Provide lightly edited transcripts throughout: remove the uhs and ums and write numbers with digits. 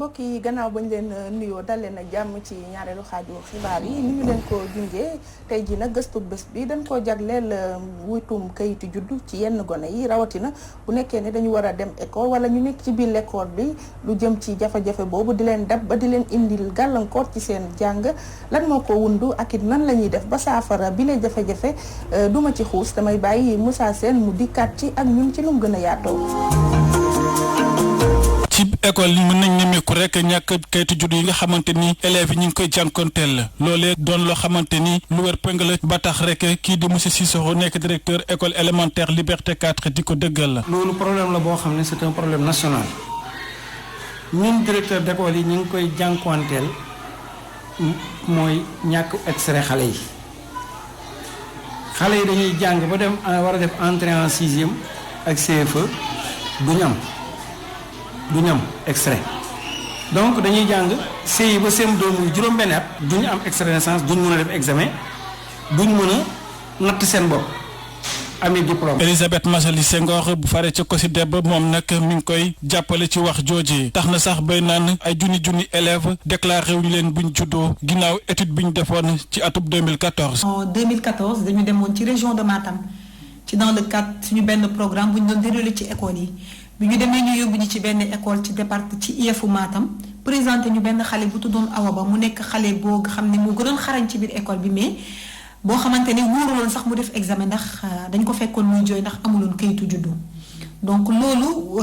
mbokk yi gannaaw bañ leen nuyoo dal leen ak jàmm ci ñaareelu xaaju xibaar yi ni ñu leen ko junjee tey jii nag gëstu bés bi dañ koo jagleel wutum kayitu juddu ci yenn gone yi rawatina bu nekkee ne dañu war a dem école wala ñu nekk ci biir l'école bi lu jëm ci jafe-jafe boobu di leen dab ba di leen indil gàllankoor ci seen jàng lan moo ko wundu ak it nan la ñuy def ba saafara bi lee jafe-jafe duma ci xuus damay bàyyi Moussa Sène mu dikkaat ci ak ñun ci lu mu gën a yaatoo. ci école yi mën nañ nemmeeku rek ñàkk kayitu juddu yi nga xamante ni élèves yi ñu ngi koy jànkonteel loolee doon loo xamante ni lu wér pëng la ba tax rek kii di monsieur Cissokho nekk directeur école élémentaire Liberté 4 di ko dëggal la. loolu problème la boo xam ne c'est un problème national ñun directeur d'école yi ñu ngi koy jànkonteel mooy ñàkk extrait xale yi dañuy jàng ba dem war a def entrée en sixième ak CFE duñu am extrait donc dañuy jàng CI ba CM2 muy juróom-benn at duñu am extrait de naissance duñ mën a def examen duñ mën a natt seen bopp ami diplôme. Elisabeth Massali Senghor bu fare ca COSYDEP moom nag mi ngi koy jàppale ci wax jooje tax na sax bay naan ay junni élèves déclaré wuñu leen buñ juddoo ginnaaw étude bi ñu defoon ci atub 2014. En 2014 dañu demoon ci région de Matam ci dans le cadre suñu benn programme bu ñu doon déroulé ci école yi. bi ñu demee ñu yóbbu ñu ci benn école ci département ci IEF Matam présenté ñu benn xale bu tuddoon Awa Ba mu nekk xale boo xam ne moo gënoon xarañ ci biir école bi mais boo xamante ne wóoruloon sax mu def examen ndax dañ ko fekkoon muy jooy ndax amuloon kayitu juddu donc loolu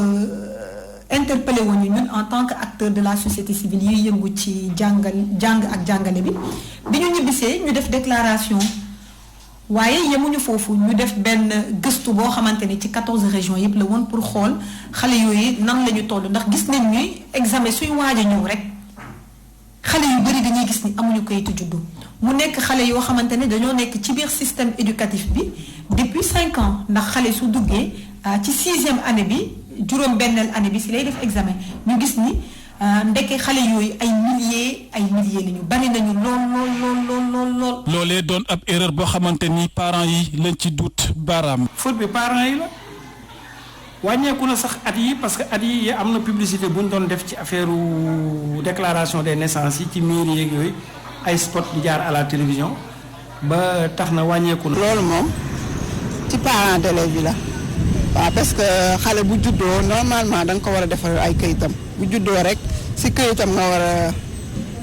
interpellé woon ñu ñun en tant que acteur de la société civile yiy yëngu ci jàng ak jàngale bi bi ñu ñibbisee ñu def déclaration. waaye yemuñu foofu ñu def benn gëstu boo xamante ni ci 14 régions yëpp la woon pour xool xale yooyu nan la ñu toll ndax gis nañ ni examen suy waaj a ñëw rek xale yu bari dañuy gis ni amuñu kayitu juddu mu nekk xale yoo xamante ne dañoo nekk ci biir système éducatif bi depuis 5 ans ndax xale su duggee ci 6e année bi juróom-benneel année bi si lay def examen ñu gis ni ndeke xale yooyu ay milliers lañu bari nañu lool. loolee doon ab erreur boo xamante ni parents yi lañ ci duut baaraam. faute bi parents yi la wàññeeku na sax at yi parce que at yi am na publicité bu ñu doon def ci affaire déclaration des naissances yi ci mairie yeeg yooyu ay spot di jaar à la télévision ba tax na wàññeeku na. loolu moom ci parents d'élèves yi la waaw parce que xale bu juddoo normalement da nga ko war a defar ay kayitam. bu juddoo rek si këyitam nga war a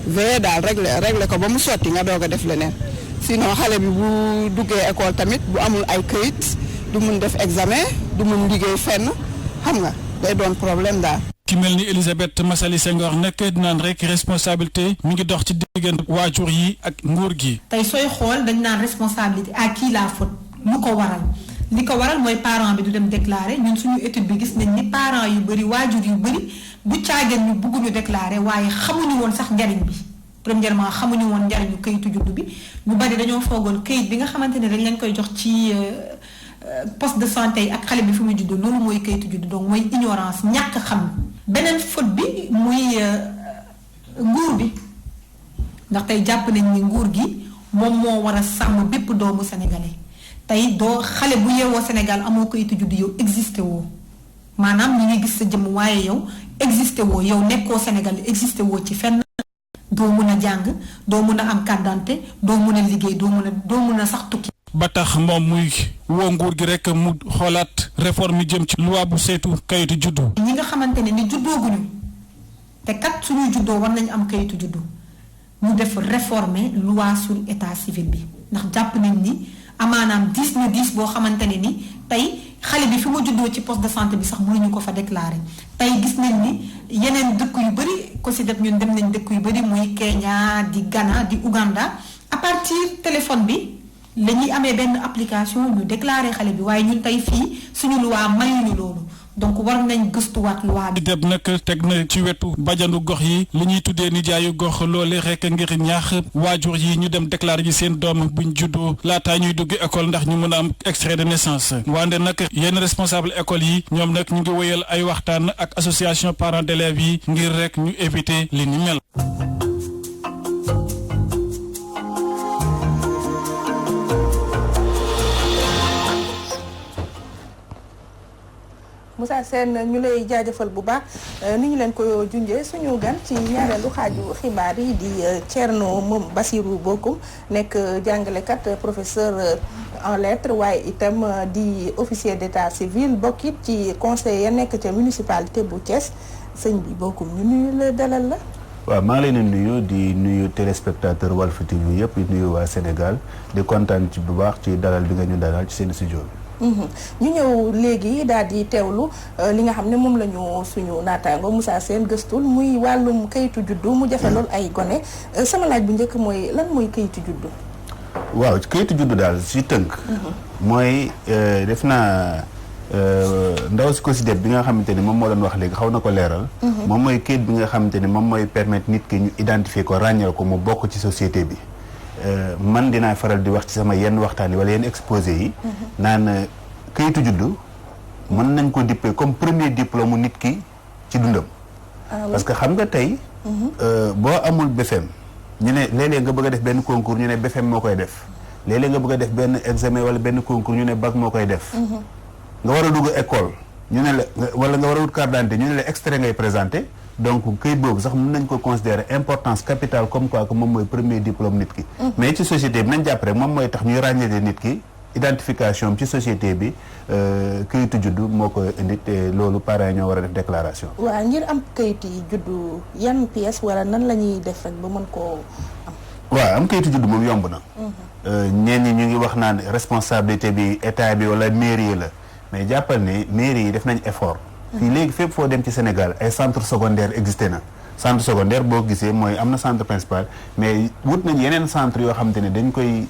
veiller daal régler ko ba mu sotti nga doog a def leneen sinon xale bi bu duggee école tamit bu amul ay këyit du mun def examen du mun liggéey fenn xam nga day doon problème daal. ki mel ni Elisabeth Massali Senghor nekk naan rek responsabilité mi ngi dox ci diggante waajur yi ak nguur gi. tey sooy xool dañ naan responsabilité à qui la faute lu ko waral. li ko waral mooy parent bi du dem déclarer ñun suñu étude bi gis nañ ni parents yu bëri waajur yu bëri bu caageen ñu bëgguñu déclarer waaye xamuñu woon sax njariñ bi premièrement xamuñu woon njariñu kayitu juddu bi ñu bari dañoo foogoon kayit bi nga xamante ne dañ leen koy jox ci poste de santé yi ak xale bi fi muy juddu loolu mooy kayitu juddu donc mooy ignorance ñàkk xam beneen faute bi muy nguur bi ndax tey jàpp nañ ni nguur gi moom moo war a sàmm bépp doomu sénégalais. tey doo xale bu yeewoo Sénégal amoo kayitu juddu yow existé woo maanaam ñu ngi gis sa jëmm waaye yow existé woo yow nekkoo Sénégal existé woo ci fenn doo mun a jàng doo mun a am carte d'identité doo mun a liggéey doo mun a sax tukki. ba tax moom muy woo nguur gi rek mu xoolaat réforme yi jëm ci loi bu saytu kayitu juddu. ñi nga xamante ne ni juddooguñu te kat suñuy juddoo war nañu am kayitu juddu ñu def réformer loi sur état civil bi ndax jàpp nañ ni. amaanaam 10 boo xamante ne ni tey xale bi fi ma juddoo ci poste de santé bi sax mënuñu ko fa déclarer tey gis nañ ni yeneen dëkk yu bëri COSYDEP ñun dem nañ dëkk yu bëri muy Kenya di Ghana di Ouganda à partir téléphone bi la ñuy amee benn application ñu déclarer xale bi waaye ñun tey fii suñu loi mayuñu loolu donc war nañ gëstuwaat loi bi. dem nag teg na ci wetu bajanu gox yi li ñuy tuddee nijaayu gox loole rek ngir ñaax waajur yi ñu dem déclarer ji seen doom buñ juddoo laataa ñuy dugg école ndax ñu mën a am extrait de naissance wante nag yenn responsable école yi ñoom nag ñu ngi wéyal ay waxtaan ak association parents d'élèves yi ngir rek ñu éviter li ni mel. Moussa Sène ñu lay jaajëfal bu baax ni ñu leen ko junjee suñu gan ci ñaareelu xaaju xibaar yi di Thierno moom Bassirou Bocoum nekk jàngalekat professeur en lettres waaye itam di officier d'état civil bokkit ci conseiller nekk ca municipalité bu Thiès sëñ bi Bocoum ñu nuyu la dalal la. waaw maa ngi leen di nuyu téléspectateur Walf TV yëpp di nuyu waa Sénégal di kontaan ci bu baax ci dalal bi nga ñu dalal ci seen studio bi. ñu ñëw léegi daal di teewlu li nga xam ne moom la ñu suñu naataango Moussa Sène gëstul muy wàllum kayitu juddu mu jafe lool ay gone sama laaj bu njëkk mooy lan mooy kayitu juddu. waaw kayitu juddu daal si tënk. mooy def naa. ndaw si COSYDEP bi nga xamante ni moom moo doon wax léegi xaw na ko leeral. moom mooy kayit bi nga xamante ni moom mooy permettre nit ki ñu identifier ko ràññeel ko mu bokk ci société bi. man dinaa faral di wax ci sama yenn waxtaan yi wala yenn exposé yi. naan kayitu juddu mën nañ ko dippee comme premier diplôme mu nit ki ci dundam. parce que xam nga tey. boo amul BFEM ñu ne léeg-léeg nga bëgg a def benn concours ñu ne BFEM moo koy def léeg-léeg nga bëgg a def benn examen wala benn concours ñu ne bac moo koy def. nga war a dugg école ñu ne la wala nga war a wut carte d'identité ñu ne la extrait ngay présenté donc këyit boobu sax mën nañ ko considérer importance capitale comme quoi que moom mooy premier diplôme nit ki. mais ci société bi nañ jàpp rek moom mooy tax ñuy ràññee nit ki identification ci société bi këyitu juddu moo ko indi te loolu parents ñoo war a def déclaration. waaw ngir am këyit yi juddu yan pièce wala nan la ñuy def rek ba mën koo am. waaw am këyitu juddu moom yomb na. ñenn ñi ñu ngi wax naan responsabilité bi état bi wala mairie la. mais jàppal ne mairie yi def nañ effort. fii léegi fépp foo dem ci Sénégal ay centre secondaire existé na. centre secondaire boo gisee mooy am na centre principal mais wut nañ yeneen centre yoo xamante ne dañ koy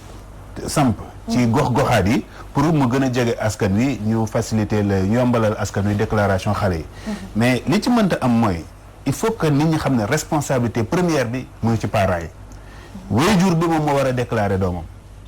samp ci gox-goxaat yi pour mu gën a jege askan wi ñu faciliter la yombalal askan wi déclaration xale yi. mais li ci mënta am mooy il faut que nit ñi xam ne responsabilité première bi muy ci parents yi. waajur bi moom moo war a déclarer doomam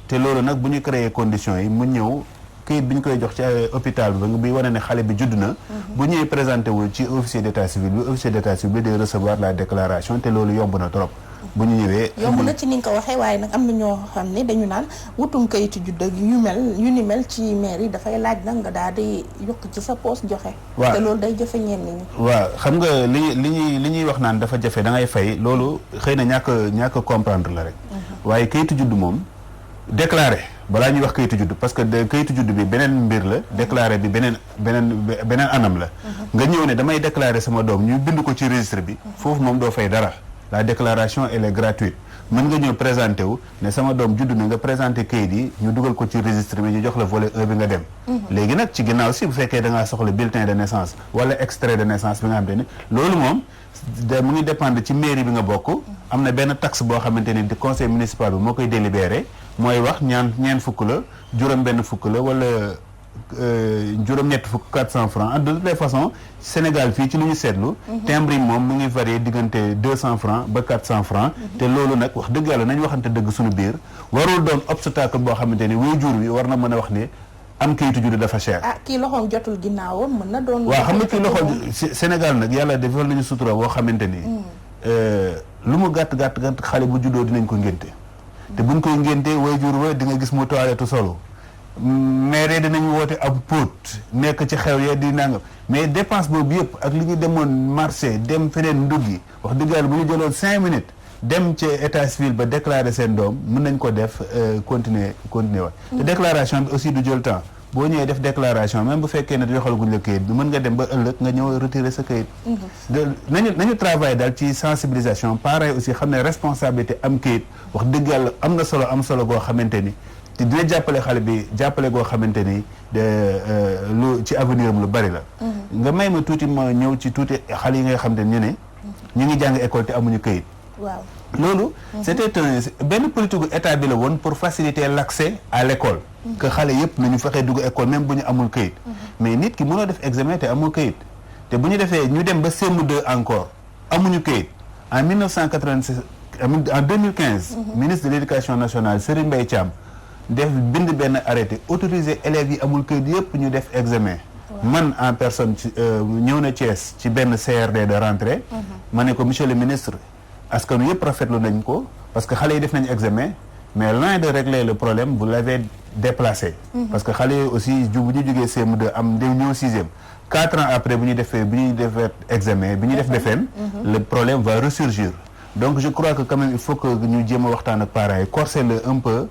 te loolu nag bu ñu créer conditions yi mu ñëw. këyit bi ñu koy jox ci hôpital bi wane ne xale bi judd na. bu ñëwee présenté wu ci officier d'état civil bi officier d'état civil bi day recevoir la déclaration te loolu yomb na trop. bu ñu ñëwee. yomb na ci ni nga ko waxee waaye nag am na ñoo xam ne dañu naan wutum kayitu judd ak yu ni mel ci maire yi dafay laaj nag nga daal di yokk ci sa poos joxe. waaw te loolu day jafe ñenn ñi. waaw xam nga li ñuy wax naan dafa jafe da ngay fay loolu xëy na ñàkk comprendre la rek. waaye kayitu judd moom déclaré. balaa ñuy wax kayitu judd parce que kayitu judd bi beneen mbir la déclaré bi beneen anam la. nga ñëw ne damay déclarer sama doom ñu bind ko ci registre bi. foofu moom doo fay dara. la déclaration elle est gratuite mën nga ñëw présenté wu ne sama doom judd na nga présenté kayit yi ñu dugal ko ci registre bi ñu jox la volet 1 bi nga dem. léegi nag ci ginnaaw si bu fekkee da ngaa soxla bulletin de naissance wala extrait de naissance bi nga xamante ni loolu moom mu ngi dépendre ci mairie bi nga bokk. am na benn taxe boo xamante ni conseil municipal bi moo koy délibéré mooy wax ñeent fukk la juróom benn fukk la wala juróom-ñett fukk 400 francs de toutes les façons Sénégal fii ci lu ñu seetlu. timbre yi moom mu ngi varié diggante 200 francs ba 400 francs te loolu nag wax dëgg yàlla nañ waxante dëgg suñu biir warul doon obstacle boo xamante ni waajur wi war na mën a wax ne am kayitu juddu dafa cher. kii loxoom jotul ginnaawam mën na doon. waaw xam nga kii loxo Sénégal nag yàlla defal nañu sutura boo xamante ni. lu mu gàtt xale bu juddoo dinañ ko ngénte. te buñ koy ngénte waajur wa di nga gis mu toilette solo. mais dinañ woote ab póot nekk ci xew ya di nangam mais dépense boobu yëpp ak li ñu demoon marché dem feneen nduggi wax dëgg yàlla bu ñu jëloon 5 minutes dem ci état civil ba déclarer seen doom mën nañ ko def continuer wax te déclaration bi aussi du jël temps boo ñëwee def déclaration même bu fekkee ne joxalaguñ la kayit bi mën nga dem ba ëllëg nga ñëw retirer sa kayit. nañu travailler daal ci sensibilisation parents aussi xam ne responsabilité am kayit wax dëgg yàlla am na solo goo xamante ni. te dina jàppale xale bi jàppale goo xamante ni lu ci avenir am lu bari la. nga may ma tuuti ma ñëw ci tuuti xale yi nga xam ne ñu ngi jàng école te amuñu këyit. waaw loolu. c'était benn politique gu état bi la woon pour faciliter l'accès à l'école. que xale yëpp nañu fexee dugg école même bu ñu amul këyit. mais nit ki mënoo def examen te amul këyit. te bu ñu defee ñu dem ba CM2 encore amuñu këyit en 1986 en 2015. ministre de l'éducation nationale Serigne Mbaye Thiam. bind benn arrêté autorisé élèves yi amul kayit yëpp ñu def examen. man en personne ñëw na Thiès ci benn CRD de rentrée. ma ne ko monsieur le ministre askan yëpp rafetlu nañ ko parce que xale yi def nañ examen mais loin de régler le problème vous l'avez déplacé. parce que xale yi aussi bu ñu jógee CM2 am day ñëw 6e 4 ans après bu ñuy def examen bi ñuy def BFEM le problème va ressurgir donc je crois que quand même il faut que ñu jéem a waxtaan ak parents yi corser le un peu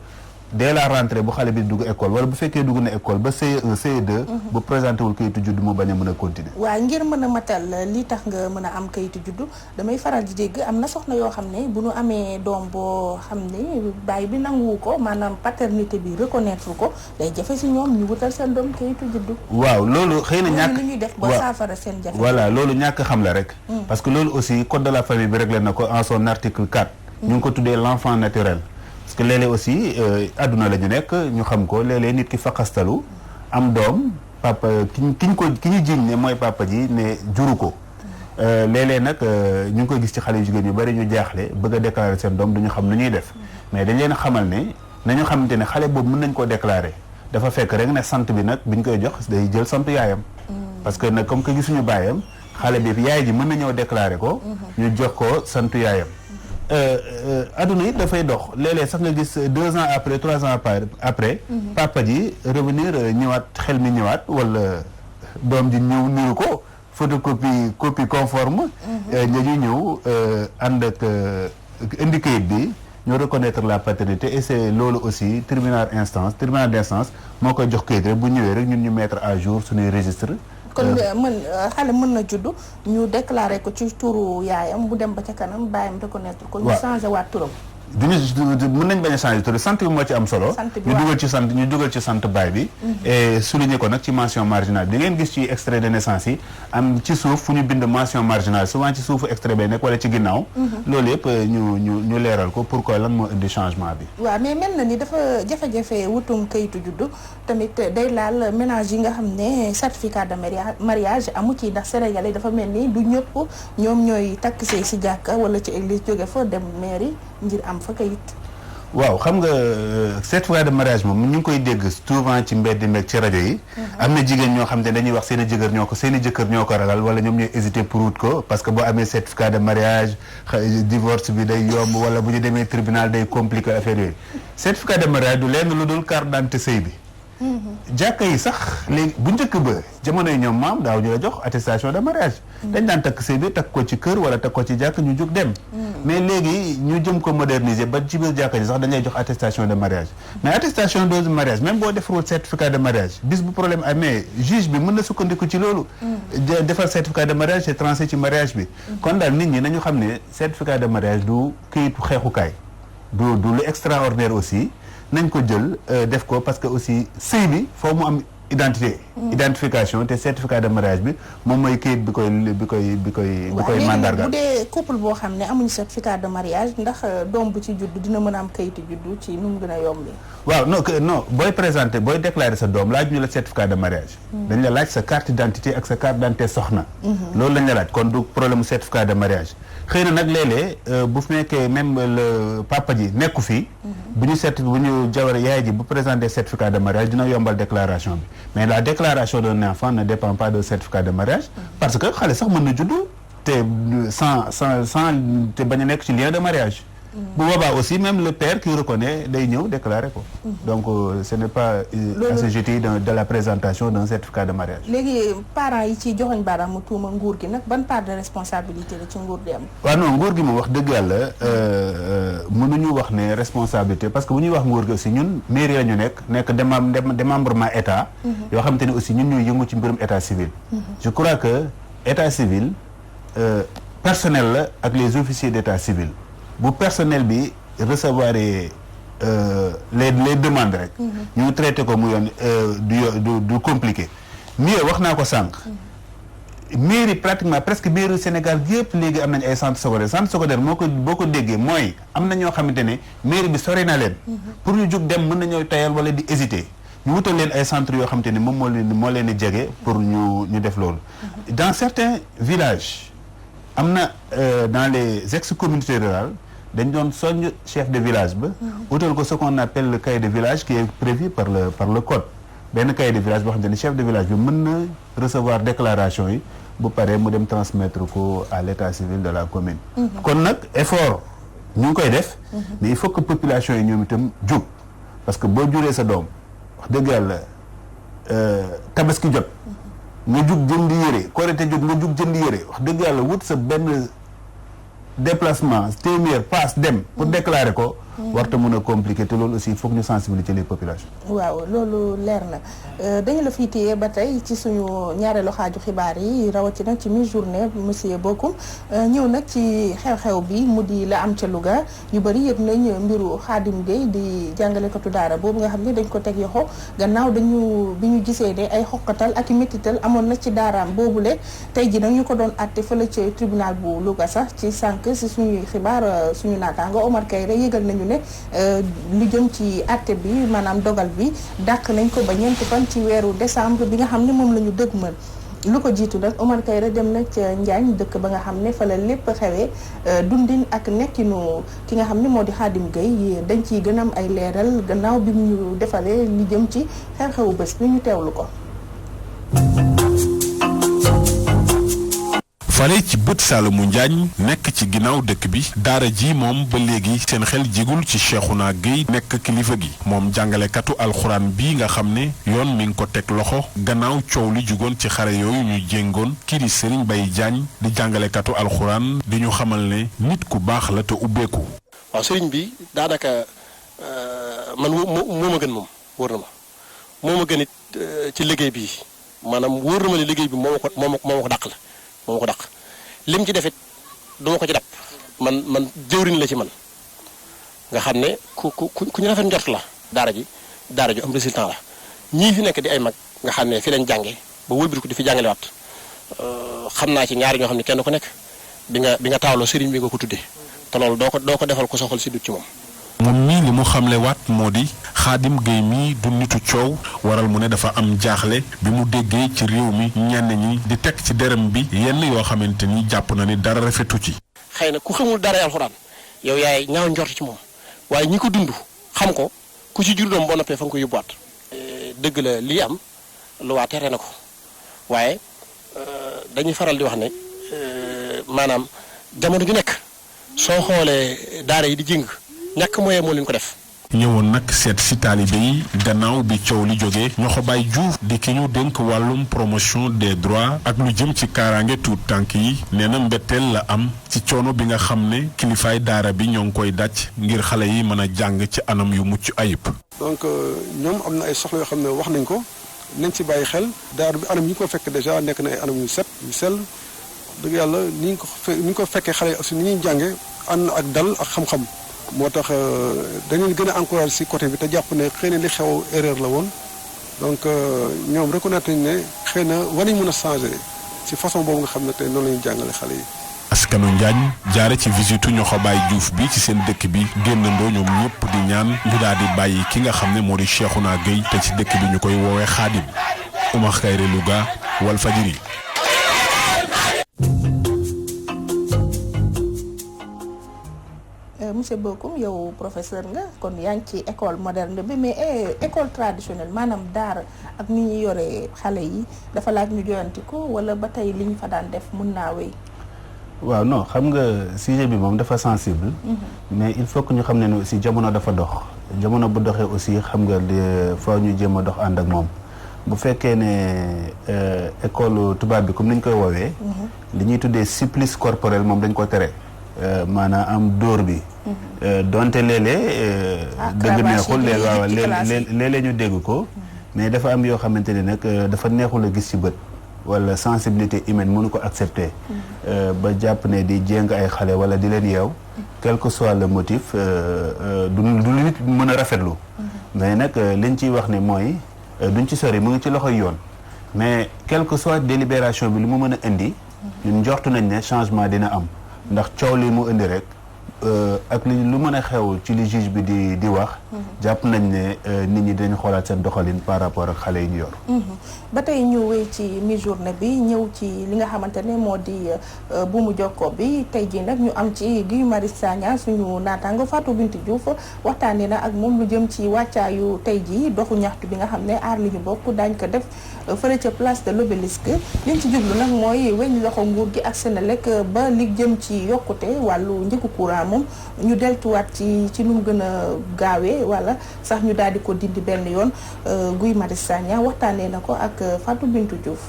dès la rentrée bu xale bi dugg école wala bu fekkee dugg na école ba CE1 CE2 bu présenté wul kayitu juddu mu bañ a mën a continuer waaw ngir mën a matal li tax nga mën a am kayitu juddu damay faral di dégg am na soxna yoo xam ne bu ñu amee doom boo xam ne baay bi nanguwu ko maanaam paternité bi reconnaître ko day jafe si ñoom ñu wutal seen doom kayitu juddu. waaw loolu xëy na ñàkk li ñuy def ba saafara seen jafe. voilà loolu ñàkk xam la rek parce que loolu aussi code de la famille bi réglé na ko en son article 4 ñu ngi ko tuddee l'enfant naturel parce que léeg-léeg aussi àdduna la ñu nekk ñu xam ko léeg-léeg nit ki faqastalu am doom papa ki ñu jiiñ ne mooy papa ji ne juru ko léeg-léeg nag ñu ngi koy gis ci xale yu jigéen yu bari ñu jaaxle bëgg a déclarer seen doom duñu xam nu ñuy def mais dañ leen a xamal ne nañu xamante ne xale boobu mën nañ koo déclarer dafa fekk rek ne sant bi nag biñ koy jox day jël sant yaayam parce que nag comme que gisuñu baayam xale bi yaay ji mën na ñëw déclarer ko ñu jox ko sant yaayam adduna it dafay dox léeg-léeg sax nga gis 2 ans après 3 ans après papa ji revenir ñëwaat xel mi ñëwaat wala doom ji ñëw niru ko copie conforme ñu ñëw ànd ak indi kayit bi ñu reconnaître la paternité et c'est loolu aussi tribunal d'instance moo koy jox kayit rek bu ñëwee rek ñun ñu mettre à jour suñuy registre kon xale mën na judd ñu déclaré ko ci turu yaayam bu dem ba ca kanam baayam reconnaître ko ñu changé waat turam mën nañ bañ a changer tur sant bi moo ci am solo ñu dugal ci sant baay bi et souligner ko nag ci mention marginale di ngeen gis ci extrait de naissance yi am ci suuf fu ñu bind mention marginale souvent ci suufu extrait bay nekk wala ci ginnaaw loolu yëpp ñu leeral ko pourquoi lan moo indi changement bi waaw mais mel na ni dafa jafe-jafe wutum kayitu juddu tamit day laal ménage yi nga xam ne certificat de mariage amu ci ndax sénégalais dafa mel ni du ñëpp ñoom ñooy takk sëy si jàkka wala ci église jóge fa dem mairie ngir am fa kayit. waaw xam nga certificat de mariage moom ñu ngi koy dégg souvent ci mbedd meeg ci rajo yi am na jigéen ñoo xam ne dañuy wax seen i jëkkër ñoo ko ragal wala ñoom ñooy hésiter pour wut ko parce que boo amee certificat de mariage divorce bi day yomb wala bu ñu demee tribunal day compliqué affaire yooyu certificat de mariage du lenn lu dul carte d'identité sëy bi jàkka yi sax léegi bu njëkk ba jamonoy ñoom maam daaw ñu la jox attestation de mariage dañ daan takk sëy bi takk ko ci kër wala takk ko ci jàkk ñu jóg dem mais léegi ñu jëm ko moderniser ba ci biir jàkka ji sax dañ lay jox attestation de mariage mais attestation de mariage même boo defarul certificat de mariage bis bu problème amee juge bi mën na sukkandiku ci loolu defar certificat de mariage c'est tranché ci mariage bi kon daal nit ñi nañu xam ne certificat de mariage du këyitu xeexukaay du lu extraordinaire aussi nañ ko jël def ko parce que aussi sëy bi foo mu am identification te certificat de mariage bi moom mooy kayit bi koy mandarga. bu dee couple boo xam ne amuñu certificat de mariage ndax doom bu ci juddu dina mën a am kayitu juddu ci nu mu gën a yombee. waaw non booy déclarer sa doom laaj ñu la certificat de mariage. dañ la laaj sa carte d'identité ak sa carte d'identité soxna. loolu lañ la laaj kon du problème certificat de mariage. xëy na nag léeg-léeg bu fekkee même le papa ji nekku fii bu ñu jawar yaay ji bu présenter certificat de mariage dina yombal déclaration bi mais la déclaration d'un enfant ne dépend pas de certificat de mariage parce que xale sax mën na juddu te sans te bañ a nekk ci lien de mariage bu boobaa aussi même le père qui reconnaît day ñëw déclarer ko donc ce n'est pas assujetti de la présentation d'un certificat de mariage. léegi parents yi ci joxoñ baaraamu tuuma nguur gi nag ban part de responsabilité la ci nguur di am. waaw non nguur gi moom wax dëgg yàlla mënuñu wax ne responsabilité parce que bu ñuy wax nguur gi aussi ñun mairie la ñu nekk démembrement état yoo xamante ne aussi ñun ñooy yëngu ci mbirum état civil je crois que état civil personnel la ak les officiers d'état civil bu personnel bi recevoir les demandes rek ñu traité ko mu yoon du compliqué mieux wax naa ko sànq mairie pratiquement presque mairie Sénégal yëpp léegi am nañ ay centre secondaire boo ko déggee mooy am na ñoo xamante ne mairie bi sori na leen pour ñu jug dem mën nañoo tayal wala di hésiter ñu wutal leen ay centres yoo xamante ne moom moo leen di jege pour ñu def loolu dans certains villages am na dans les ex-communautés rurales dañ doon soññ chef de village ba utal ko ce qu'on appelle le cahier de village qui est prévu par le code benn cahier de village boo xam ne chef de village bi mën na recevoir déclaration yi bu paree mu dem transmettre ko à l'état civil de la commune kon nag effort ñu ngi koy def mais il faut que population yi ñoom itam jug parce que boo juree sa doom wax dëgg yàlla tabaski jot nga jug jënd yére Korité jot nga jug jënd yére wax dëgg yàlla wut sa benn déplacement téeméer passe dem pour déclarer ko warta mën a compliqué te loolu aussi il faut que ñu sensibiliser les populations. waaw loolu leer na dañu la fiy téye ba tey ci suñu ñaareelu xaaju xibaar yi rawatina ci mi-journée monsieur Bocoum ñëw nag ci xew-xew bi mu di la am ca Louga ñu bëri yëg nañ mbiru Khadim Gueye di jàngalekatu daara boobu nga xam ne dañ ko teg yoxo gannaaw bi ñu gisee ne ay xoqatal ak i métital amoon na ci daaraam boobule tey ji nag ñu ko doon àtte fële ci tribunal bu Louga sax ci sànq si suñuy xibaar suñu naataango Omar Kayre yëgal nañu ne lu jëm ci àtte bi maanaam dogal bi dàq nañ ko ba ñeenti fan ci weeru décembre bi nga xam ne moom la ñu dëgmal lu ko jiitu nag Omar Kayre dem na ca Njaañ dëkk ba nga xam ne fa la lépp xewee dundin ak nekkinu ki nga xam ne moo di Khadim Gueye dañ ciy gën a am ay leeral gannaaw bi ñu defalee li jëm ci xew-xewu bés bi ñu teewlu ko. fale ci bët Saalumu Njaañ nekk ci ginnaaw dëkk bi daara ji moom ba léegi seen xel jigul ci Cheikhouna Gueye nekk kilifa gi moom jàngalekatu alxuraan bi nga xam ne yoon mi ngi ko teg loxo gannaaw coow li jugoon ci xare yooyu ñu jéngoon kii di Serigne Baye Diagne di jàngalekatu alxuraan di ñu xamal ne nit ku baax la te ubbeeku. waaw Serigne bi daanaka man moo ma gën moom wóor na ma moo ma gën it ci liggéey bi maanaam wóor na ma ne liggéey bi moo ma ko dàq la. moom ko dàq lim ci defit duma ko ci dab man jëwriñ la ci man nga xam ne ku ñu rafet njort la daara ju am résultat la ñii fi nekk di ay mag nga xam ne fi lañ jànge ba wëlbati ko di fi jàngalewaat xam naa ci ñaari ñoo xam ne kenn ku nekk bi nga taawloo sëriñ bi nga ko tuddee te loolu doo ko defal ko soxal si dut ci moom. moom mii li mu xamle waat moo di Khadim Gueye mii du nitu coow waral mu ne dafa am jaaxle bi mu déggee ci réew mi ñenn ñi di teg ci derem bi yenn yoo xamante ni jàpp na ni dara rafetu ci. xëy na ku xamul dara alxuraan yow yaay ñaaw njort ci moom waaye ñi ko dund xam ko ku ci jur doom boo noppee fa nga ko yóbbuwaat. dëgg la lii am lu waa tere na ko waaye dañuy faral di wax ne maanaam jamono ju nekk soo xoolee daara yi di jëng. ñàkk moyen moo leen ko def. ñëwoon nag seet si taalibe yi gannaaw bi coow li jógee ñoxo Baye Diouf di ki ñu dénk wàllum promotion des droits ak lu jëm ci kaaraange tuut tànk yi nee na mbetteel la am ci coono bi nga xam ne kilifaay daara bi ñoo ngi koy daj ngir xale yi mën a jàng ci anam yu mucc ayib. donc ñoom am na ay soxla yoo xam ne wax nañ ko nañ ci bàyyi xel daara bi anam yi ko fekk déjà nekk na ay anam yu set yu sell dëgg yàlla ni ñu ko fekkee xale yi aussi ni ñuy jànge ànd ak dal ak xam-xam. moo tax dañu gën a encouragé ci côté bi te jàpp ne xëy na li xew erreur la woon donc ñoom reconnaître nañ ne xëy na war nañ mën a changé ci façon boobu nga xam ne tey noonu la ñuy jàngale xale yi. askanu Njaañ jaare ci visitu ñoxo Baye Diouf bi ci seen dëkk bi génnandoo ñoom ñëpp di ñaan ñu daal di bàyyi ki nga xam ne moo di Cheikhouna Gueye te ci dëkk bi ñu koy woowee Khadim. Oumar Kayre Louga Walfadjri. monsieur Bocoum yow professeur nga kon yaa ngi ci école moderne bi mais école traditionnelle maanaam daara ak ni ñuy yore xale yi dafa laaj ñu joyanti ko wala ba tey li ñu fa daan def mun naa wéy. waaw non xam nga sujet bi moom dafa sensible. mais il faut que ñu xam ne ni aussi jamono dafa dox. jamono bu doxee aussi xam nga foo ñu jéem a dox ànd ak moom bu fekkee ne école tubaab bi comme ni ñu koy woowee. li ñuy tuddee supplice corporel moom dañ ko tere. maanaam am dóor bi. donte léeg-léeg. dëgg neexul léeg-léeg ñu dégg ko. mais dafa am yoo xamante ne nag dafa neexul a gis ci bët. wala sensibilité humaine mënu ko accepter. ba jàpp ne di jéng ay xale wala di leen yeew. quel que soit le motif du nit mën a rafetlu. mais nag liñ ciy wax ne mooy duñ ci sori mu ngi ci loxoy yoon. mais quel que soit délibération bi lu mu mën a indi. ñun njortu nañ ne changement dina am. ndax coow li mu indi rek ak li lu mën a xew ci li juge bi di wax. jàpp nañ ne nit ñi dañu xoolaat seen doxalin par rapport ak xale yi ñu yor. ba tey ñu wéy ci mi-journée bi ñëw ci li nga xamante ne moo di buumu jokkoo bi tey jii nag ñu am ci Guy Marius Sagna suñu naataango Fatou Bintou Diouf waxtaanee na ak moom lu jëm ci wàccaayu tey jii doxu ñaxtu bi nga xam ne aar li ñu bokk daañ ko def fële ca place de l'Obélisque liñ ci jublu nag mooy weñ loxo nguur gi ak Senelec ba li jëm ci yokkute wàllu njëgu courant moom ñu deltuwaat ci nu mu gën a gaawee wala sax ñu daal di ko dindi benn yoon Guy Marius Sagna waxtaanee na ko ak Fatou Bintou Diouf.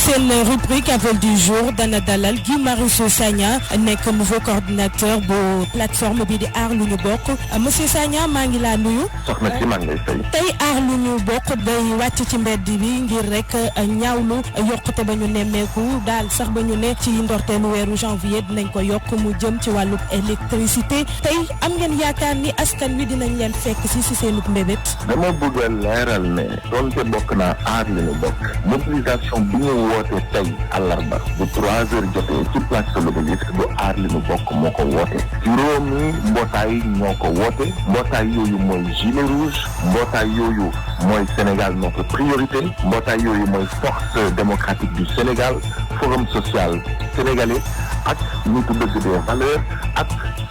seen rubrique Appel du jour dana dalal Guy Marius Sagna nekk nouveau coordinateur bu plateforme bi di aar lu ñu bokk monsieur Sagna maa ngi laa nuyu. soxna si maa ngi lay fay. tey aar lu ñu bokk day wàcc ci mbedd bi ngir rek ñaawlu yokkute ba ñu nemmeeku daal sax ba ñu ne ci ndorteelu weeru janvier dinañ ko yokk mu jëm ci wàllub électricité tey am ngeen yaakaar ni askan wi dinañ leen fekk si seenub mbébét. dama bëgg a leeral ne doonte bokk naa aar li ñu bokk mobilisation bi ñu woote tey àllarba bu 3 heures jotee ci place de l'Obélisque du aar li ñu bokk moo ko woote juróomi mbootaay ñoo ko woote mbootaay yooyu mooy gilet rouge mbootaay yooyu mooy Sénégal notre priorité mbootaay yooyu mooy force démocratique du Sénégal forum social sénégalais ak ñu ko bëgg des valeurs ak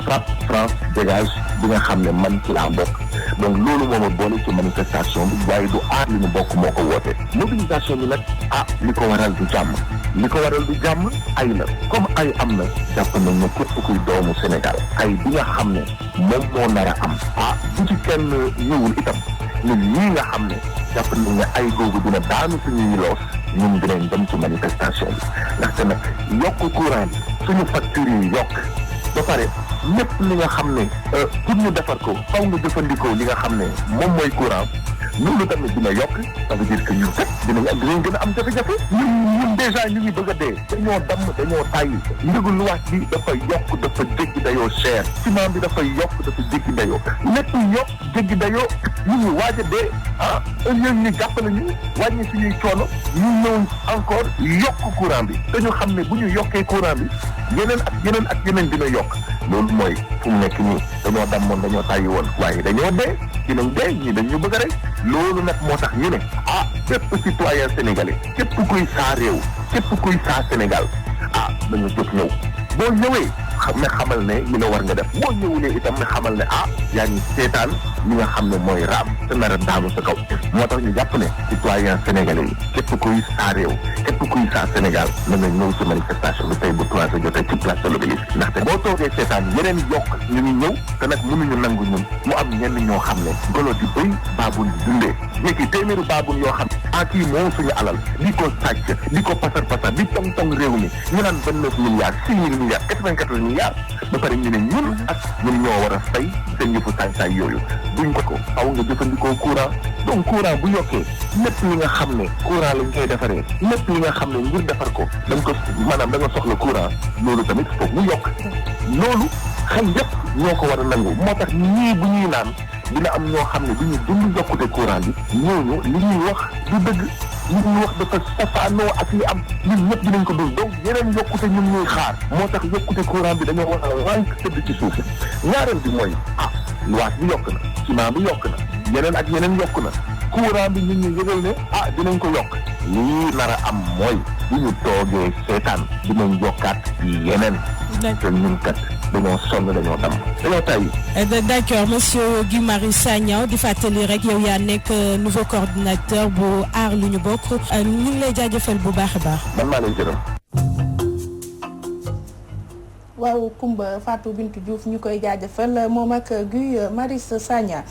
FRAPP France dégage bi nga xam ne man ci laa bokk donc loolu moo ma boole ci manifestation bi waaye du aar li ñu bokk moo ko woote mobilisation bi nag li ko waral du jàmm ay la comme ay am na jàpp nañ ne képp kuy doomu Sénégal ay bi nga xam ne moom moo nar a am bu ci kenn ñëwul itam ñun ñii nga xam ne jàpp nañ ne ay googu dina daanu suñuy loos ñun dinañ dem ci manifestation bi ndaxte nag yokk courant bi suñu facture yi yokk ba pare lépp li nga xam ne pour ñu defar ko faw nga jëfandikoo li nga xam ne moom mooy courant loolu tamit dina yokk ça veut dire que ñun kat dinañ gën a am jafe-jafe ñun déjà ñu ngi bëgg a dee dañoo dañoo tàyyi njëgu luwaas bi dafay yokk dafa jéggi dayoo cher ciment bi dafay yokk dafa jéggi dayoo lépp yokk jéggi dayoo ñu ngi waaj a dee ëllëg ñu jàppale ñu wàññi suñuy coono ñu ñëw encore yokk courant bi dañu xam ne bu ñu yokkee courant bi yeneen dina yokk loolu mooy fu mu nekk nii dañoo dammoon dañoo tàyyi woon waaye dañoo dee dinañ dee ñii dañ ñu bëgg a rek loolu nag moo tax ñu ne bépp citoyen sénégalais képp kuy saa réew képp kuy saa Sénégal dañu jóg ñëw boo ñëwee xamal ne li la war nga def boo ñëwulee itam ne xamal ne yaa ngi seetaan li nga xam ne mooy raam te nar a daanu sa kaw moo tax ñu jàpp ne citoyen sénégalais yi képp kuy saa réew képp kuy saa Sénégal na nga ñëw ci manifestation bi tey bu 3 heures jotee ci place de l'Obélisque ndaxte boo toogee seetaan yeneen yokk ñu ngi ñëw te nag mënuñu nangu ñun mu am ñenn ñoo xam ne golo di bëy baabun di dundee léegi téeméeru baabun yoo xam kii moom suñu alal di ko sàcc di ko pasar di tong réew mi ñu naan 29 milliards 6 000 milliards 94 milliards ba pare ñu ne ñun ñoo war a fay seen yëfu saay-saay yooyu duñ ko aw nga jëfandikoo courant donc courant bu yokkee lépp li nga xam ne courant lañ koy defaree lépp li nga xam ne ngir defar ko da nga soxla courant loolu tamit foog mu yokk loolu xel yépp ñoo ko war a nangu moo tax ñii bu ñuy naan dina am ñoo xam ne du ñu dund yokkute courant bi ñooñu li ñuy wax du dëgg li ñuy wax dafa safaanoo ak li am ñun ñëpp dinañ ko dund donc yeneen yokkute ñun ñuy xaar moo tax yokkute courant bi dañoo war a rànk tëdd ci suuf ñaareel bi mooy luwaas bi yokk na ciment bi yokk na yeneen ak yeneen yokk na courant bi nit ñi yëgal ne dinañ ko yokk lii nar a am mooy bu ñu toogee seetaan dinañ yokkaat yeneen te ñun kat dañoo sonn dañoo tàyyi. D'accord monsieur Guy Marius Sagna di fàttali rek yow yaa nekk nouveau coordinateur bu aar lu ñu bokk ñu ngi lay jaajëfal bu baax a baax. man maa lay gërëm. waaw Kumba Fatou Bintou Diouf ñu koy jaajëfal moom ak Guy Marius Sagna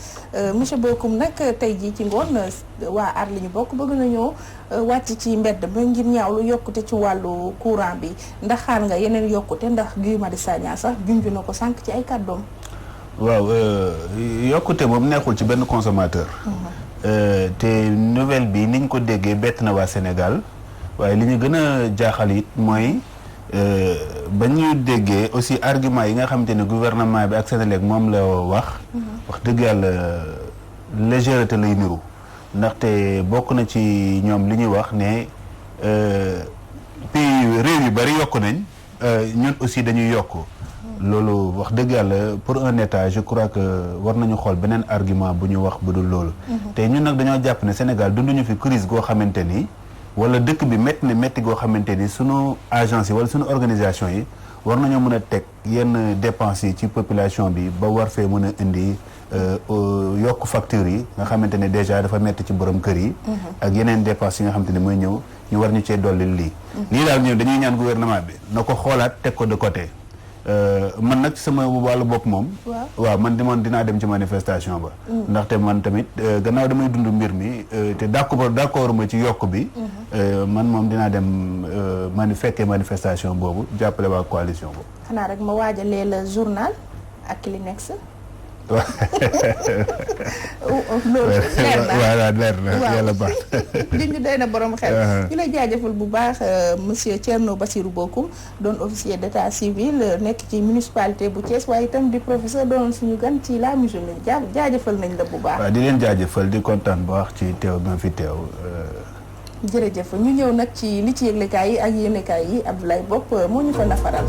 monsieur Bocoum nag tey jii ci ngoon waa aar li ñu bokk bëgg nañoo wàcc ci mbedd ba ngir ñaawlu yokkute ci wàllu courant bi ndax xaar nga yeneen yokkute ndax Guy Marius Sagna sax junj na ko sànq ci ay kàddoom. waaw yokkute moom neexul ci benn consommateur. te nouvelle bi niñ ko déggee bett na waa Sénégal waaye li ñu gën a jaaxal it mooy. ba ñu déggee aussi argument yi nga xamante ne gouvernement bi ak Sénélec moom la wax dëgg yàlla légèreté lay niru ndaxte bokk na ci ñoom li ñuy wax ne pays réew yu bari yokk nañ ñun aussi dañuy yokk loolu wax dëgg yàlla pour un état je crois que war nañu xool beneen argument bu ñu wax bu dul loolu te ñun nag dañoo jàpp ne Sénégal dunduñu fi crise goo xamante ni wala dëkk bi métti goo xamante ni sunu agence yi wala sunu organisation yi war nañoo mën a teg yenn dépenses yi ci population bi ba war fee mën a indi yokk factures yi nga xamante ne déjà dafa métti ci borom kër yi. ak yeneen dépenses yi nga xamante ne mooy ñëw ñu war ñu cee dolli lii. lii daal ñëw dañuy ñaan gouvernement bi na ko xoolaat teg ko de côté man nag sama wàllu bopp moom. waaw man dinaa dem ci manifestation ba. ndaxte man tamit gannaaw damay dund mbir mi te d'accord ma ci yokk bi. man moom dinaa dem fekkee manifestation boobu jàppale waa coalition boobu. xanaa rek ma waajalee la journal ak Kleenex. loolu leer na yàlla baax li ñu doy na borom xel. ñu lay jaajëfal bu baax monsieur Thierno Bassirou Bocoum doon officier d'état civil nekk ci municipalité bu Thiès waaye itam di professeur doon suñu gan ci la musulmane jaajëfal nañ la bu baax. waaw di leen jaajëfal di kontaan bu baax ci teew bi ma fi teew. jërëjëf ñu ñëw nag ci li ci yëglekaay yi ak yéenekaay yi Abdoulaye Bopp moo ñu ko nafaral.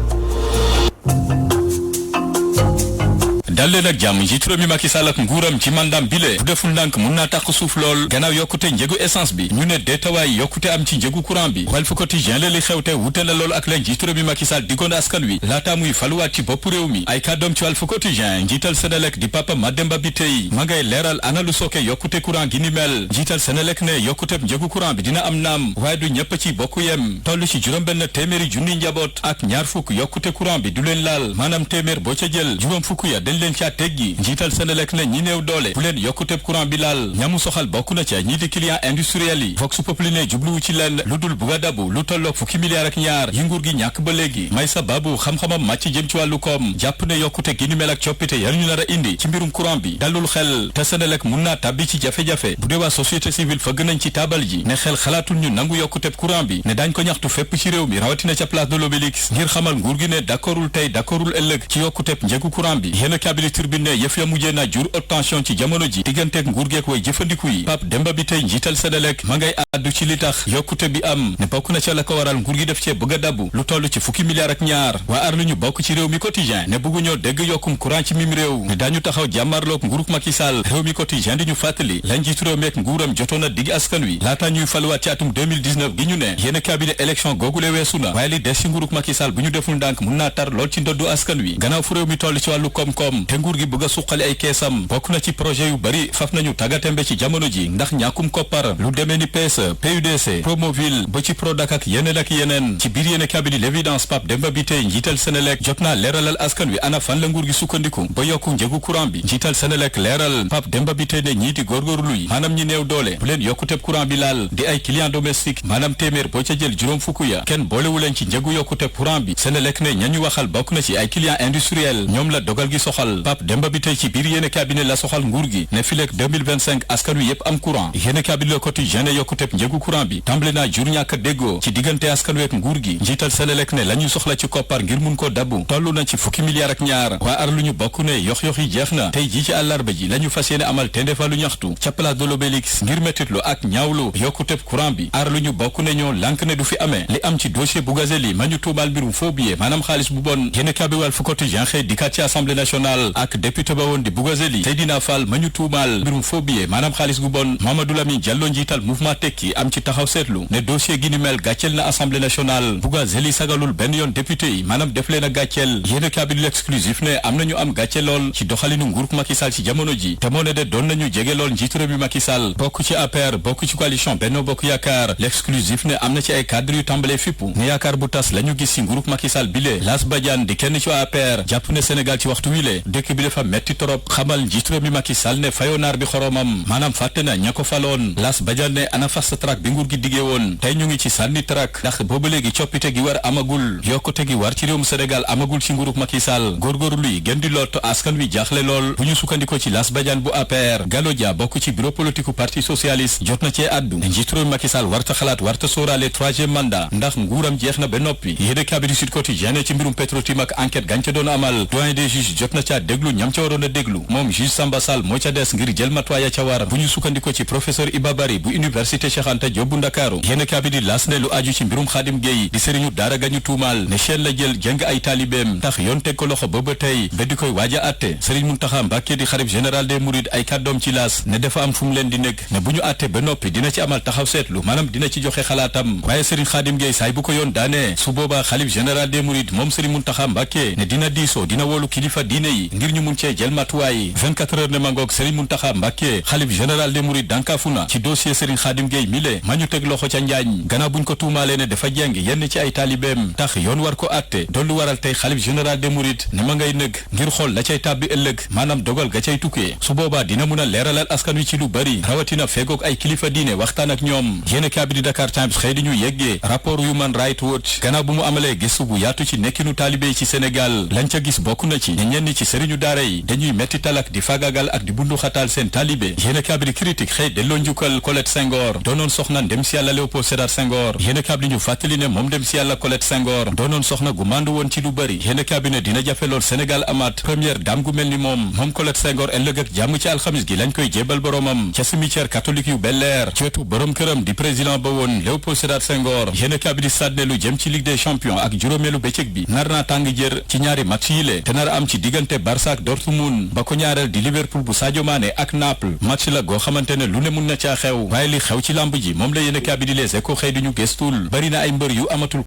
dal leen ak jàmm njiitu réew mi Macky Sall ak nguuram ci mandaam bile bu deful ndànk mun naa tàq suuf lool gannaaw yokkute njëgu essence bi ñu ne deetawaay yokkute am ci njëgu courant bi Walf Quotidien la li xewte wute na lool ak leen njiitu réew mi Macky Sall diggoon askan wi laataa muy faluwaat ci bopp réew mi ay kàddoom ci Walf Quotidien njiital Senelec di Papa Mademba Bitèye ma ngay leeral ana lu sooke yokkute courant gi ni mel njiital Senelec ne yokkuteb njëgu courant bi dina am naam waaye du ñëpp ci bokku yem toll ci juróom-benn téeméeri junni njaboot ak ñaar fukk yokkute courant bi du leen laal maanaam téeméer boo ca jël juróom fukk ya dañ leen caa teggi njiital Senelec ne ñi néew doole bu leen yokkuteb courant bi laal ñamu soxal bokk na ca ñii di client industriel yi Vox Populi ne jubluwu ci leen lu dul buga dabu lu tolloog fukki milliards ak ñaar yi nguur gi ñàkk ba léegi may sa babu xam-xamam màcc jëm ci wàllu koom jàpp ne yokkute gi ni mel ak coppite yar ñu nar a indi ci mbirum courant bi dalul xel te Senelec mun naa tàbbi ci jafe-jafe bu dee waa société civile fëgg nañ ci taabal ji ne xel xalaatul ñu nangu yokkuteb courant bi ne daañ ko ñaxtu fépp ci réew mi rawatina ca place de l'Obélisque ngir xamal nguur gi ne d'accordul tey d'accordul ëllëg ci yokkuteb njëgu courant bi yéen kabili turbine ne yëf ya mujjee na jur haute tension ci jamono ji digganteeg nguur geek way jëfandiku yi Pape Demba Bitèye njiital Senelec ma ngay àddu ci li tax yokkute bi am ne bokk na ca la ko waral nguur gi def cee bëgg a dabbu lu toll ci fukki milliards ak ñaar waa ar lu ñu bokk ci réew mi quotidien ne bëgguñoo dégg yokkum courant ci mim réew ne daañu taxaw jàmmarloog nguuruk Macky Sall réew mi quotidien di ñu fàttali la njiitu réew meek nguuram jotoon a digg askan wi laataa ñuy faluwaat ci atum 2019 gi ñu ne yéen cabinet élection googule weesu na waaye li des ci nguuruk Macky Sall bu ñu deful ndànk mun naa tar lool ci ndoddu askan wi gannaaw fu réew mi toll ci wàllu koom-koom te nguur gi bëgg a suqali ay keesam bokk na ci projet yu bari faf nañu tàggatembe ci jamono ji ndax ñàkkum koppar lu demee ni PSE PUDC Promoville ba ci Prodac ak yeneen ci biir yéene kabili l'évidence Pape Demba Bitèye njiital Senelec jot naa leeralal askan wi ana fan la nguur gi sukkandiku ba yokku njëgu courant bi njiital Senelec leeral Pape Demba Bitèye ne ñii di góorgóorlu yi maanaam ñi néew doole bu leen yokkuteb courant bi laal di ay client domestique maanaam téeméer boo ca jël juróom fukk ya kenn boolewu leen ci njëgu yokkuteb courant bi Senelec ne ñañu waxal bokk na ci ay client industriel ñoom la dogal gi soxal Pape Demba Bitèye ci biir yéene cabinet la soxal nguur gi ne fileeg 2025 askan wi yépp am courant yéene cabinet le quotidien ne yokkuteb njëgu courant bi tàmbale naa jur ñàkk a déggoo ci diggante askan wi ak nguur gi njiital Senelec ne la ñuy soxla ci koppar ngir mun ko dabbu toll na ci fukki milliards ak ñaar waa ar lu ñu bokk ne yox-yox yi jeex na tey jii ci àllarba ji la ñu fas yéene amal tendeefa lu ñaxtu ca place de l'Obélisque ngir mettitlu ak ñaawlu yokkuteb courant bi ar lu ñu bokk ne ñoo lànk ne du fi amee li am ci dossier Bougazelli ma ñu tuumaal mbirum faux billet maanaam xaalis bu bon yéene cabinet Walf Quotidien xëy dikkaat ci assemblée nationale ak député ba woon di Bougazelli Seydina Fall ma ñu tuumaal mbirum faux billet maanaam xaalis gu bon Mamadou Lamine Diallo njiital mouvement tekki am ci taxaw seetlu ne dossier gi ni mel gàcceel na assemblée nationale Bougazelli sagalul benn yoon député yi maanaam def leen a gàcceel yéene cabinet l'exclusif ne am nañu am gàcce lool ci doxalinu nguuruk Macky Sall ci jamono ji te moo ne de doon nañu jege lool njiitu réew mi Macky Sall bokk ci APR bokk ci coalition Benno Bokk Yaakaar l'exclusif ne am na ci ay cadre yu tàmbalee fippu ne yaakaar bu tas la ñu gis ci nguuruk Macky Sall bile Las Badiane di kenn ci APR jàpp ne Sénégal ci waxtu wile dëkk bi dafa metti torop xamal njiitu réew mi Macky Sall ne fayonaar bi xoromam maanaam fàtte na ña ko faloon Las Badiane ne ana fast track bi nguur gi diggee woon tey ñu ngi ci sànni track ndax booba léegi coppite gi war amagul yokkute gi war ci réewum Sénégal amagul ci nguuruk Macky Sall góorgóorlu yi gën di lot askan wi jaaxle lool bu ñu sukkandiko ci Las Badiane bu APR Gallo Dia bokk ci bureau politique parti socialiste jot na cee addu ne njiitu réew mi Macky Sall warta xalaat warta sóoraale troisième mandat ndax nguuram jeex na ba noppi yéene kabidi Sud Quotidien ci mbirum Petro-Tim ak enquête gañ ca doon amal doyen des juges jot na caa déglu ñam ca waroon a déglu moom juge Samba Sall moo ca des ngir jël matuwaaya ca war bu ñu sukkandiko ci professeur Iba Bari bu université Cheikh Anta Diop bu Ndakaaru yéene kabidi las ne lu aju ci mbirum Khadim Gueye di sëriñu daara gañu tuumaal ne chaine la jël jëng ay taalibeem tax yoon teg ko loxo ba tey ba di koy waaja atte Serigne Mountakha Mbacké di xalif général des Mourides ay kàddoom ci laas ne dafa am fu mu leen di nekk ne bu ñu atte ba noppi dina ci amal taxaw seetlu maanaam dina ci joxe xalaatam waaye Serigne Khadim Gueye saay bu ko yoon daane su boobaa xalif général des Mourides moom Serigne Mountakha Mbacké ne dina diisoo dina woolu kilifa diine yi yi ngir ñu mun cee jël matuwaay 24 heures ne mangoog Serigne Mountakha Mbacké xalif général des Mourides dankafuna ci dossier Serigne Khadim Gueye mile ma ñu teg loxo ca Njaañ gannaaw buñ ko tuumaalee ne dafa jeng yenn ci ay taalibeem tax yoon war ko àtte dollu waral tey xalif général des Mourides ne ma ngay nëg ngir xool la cay tàbbi ëllëg maanaam dogal ga cay tukkee su boobaa dina mun a leeralal askan wi ci lu bari rawatina feegoog ay kilifa diine waxtaan ak ñoom yéene kaa bi di Dakar Times xëy di ñu yeggee rapport Human Rights Watch gannaaw bu mu amalee gëstu bu yaatu ci nekkinu taalibe yi ci Sénégal lañ ca gis bokk na ci ñenn ci sëriñu daara yi dañuy metti talak di fagagal ak di bundu xataal seen taalibe yéene kaa bi di critique xëy delloo njukkal Colette Senghor doonoon soxna ndem si yàlla Léopold Sédar Senghor yéene kaa bi di ñu fàttali ne moom dem si yàlla Colette Senghor doonoon soxna gu màndu woon ci lu bari yéene kaa bi ne dina jafe lool Sénégal amaat première dame gu mel ni moom Colette Senghor ëllëg ak jàmm ci alxamis gi lañ koy jébal boromam ca cimetière catholique yu Bel Air ci wetu borom këram di président ba woon Léopold Sédar Senghor yéene kaa bi di sàdne lu jëm ci Ligue des champions ak juróomeelu bëccëg bi nar naa tàng jër ci ñaari match yi le te nar am ci diggante Barça ak Dortmund ba ko ñaareel di Liverpool bu Sadio Mané ak Naples match la goo xamante ne lu ne mun na caa xew waaye li xew ci lamb ji moom la yéene kaa bi di Les Échos xëy di ñu gëstul bari na ay mbër yu amatul